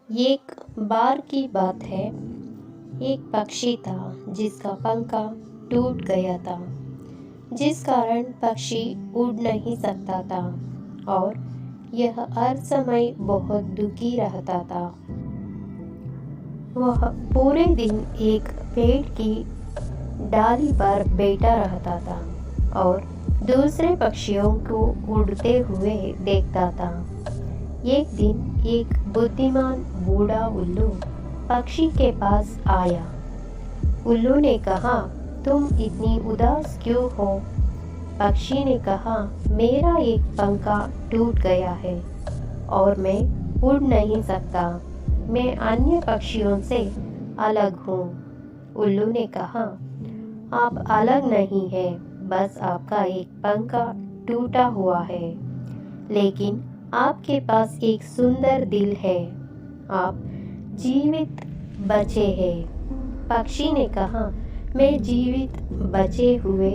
एक बार की बात है। एक पक्षी था जिसका पंखा टूट गया था, जिस कारण पक्षी उड़ नहीं सकता था और यह हर समय बहुत दुखी रहता था। वह पूरे दिन एक पेड़ की डाली पर बैठा रहता था और दूसरे पक्षियों को उड़ते हुए देखता था। एक दिन एक बुद्धिमान बूढ़ा उल्लू पक्षी के पास आया। उल्लू ने कहा, तुम इतनी उदास क्यों हो? पक्षी ने कहा, मेरा एक पंखा टूट गया है और मैं उड़ नहीं सकता। मैं अन्य पक्षियों से अलग हूँ। उल्लू ने कहा, आप अलग नहीं हैं, बस आपका एक पंखा टूटा हुआ है, लेकिन आपके पास एक सुंदर दिल है। आप जीवित बचे हैं। पक्षी ने कहा, मैं जीवित बचे हुए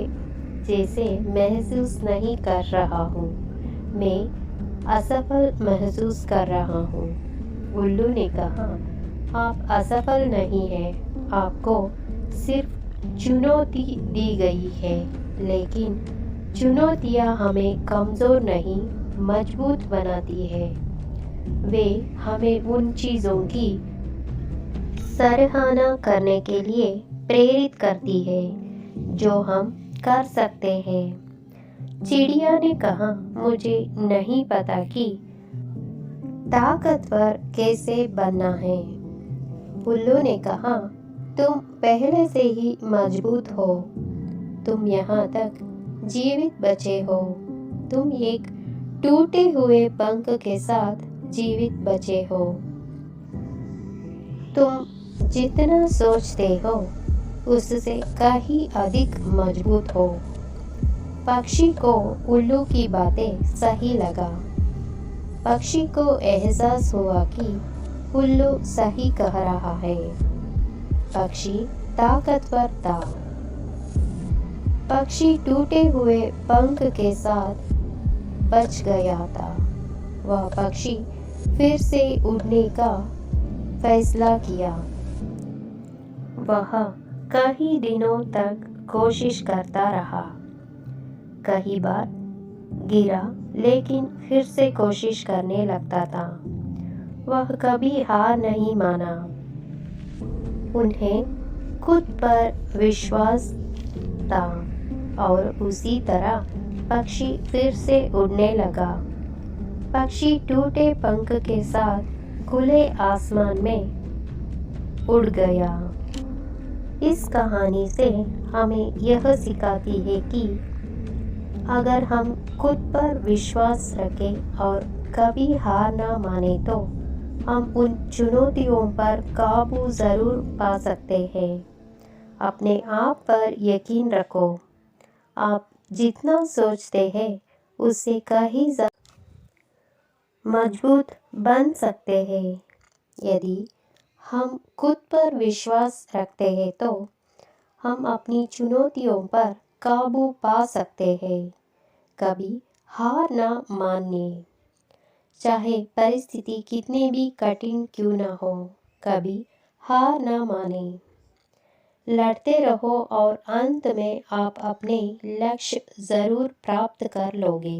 जैसे महसूस नहीं कर रहा हूँ, मैं असफल महसूस कर रहा हूँ। उल्लू ने कहा, आप असफल नहीं हैं, आपको सिर्फ चुनौती दी गई है, लेकिन चुनौतियाँ हमें कमज़ोर नहीं, मजबूत बनाती है। वे हमें उन चीज़ों की सराहना करने के लिए प्रेरित करती है जो हम कर सकते हैं। चिड़िया ने कहा, मुझे नहीं पता कि ताकतवर कैसे बनना है। उल्लू ने कहा, तुम पहले से ही मजबूत हो, तुम यहाँ तक जीवित बचे हो, तुम एक टूटे हुए पंख के साथ जीवित बचे हो। तुम जितना सोचते हो उससे कहीं अधिक मजबूत हो। पक्षी को उल्लू की बातें सही लगा। पक्षी को एहसास हुआ कि उल्लू सही कह रहा है। पक्षी ताकतवर था। पक्षी टूटे हुए पंख के साथ बच गया था। वह पक्षी फिर से उड़ने का फैसला किया। वह कई दिनों तक कोशिश करता रहा। कई बार गिरा, लेकिन फिर से कोशिश करने लगता था। वह कभी हार नहीं माना। उन्हें खुद पर विश्वास था और उसी तरह पक्षी फिर से उड़ने लगा। पक्षी टूटे पंख के साथ खुले आसमान में उड़ गया। इस कहानी से हमें यह सिखाती है कि अगर हम खुद पर विश्वास रखें और कभी हार ना माने तो हम उन चुनौतियों पर काबू ज़रूर पा सकते हैं। अपने आप पर यकीन रखो। आप जितना सोचते हैं उससे कहीं मजबूत बन सकते हैं। यदि हम खुद पर विश्वास रखते हैं तो हम अपनी चुनौतियों पर काबू पा सकते हैं। कभी हार ना मानिए, चाहे परिस्थिति कितनी भी कठिन क्यों ना हो। कभी हार ना माने, लड़ते रहो और अंत में आप अपने लक्ष्य ज़रूर प्राप्त कर लोगे।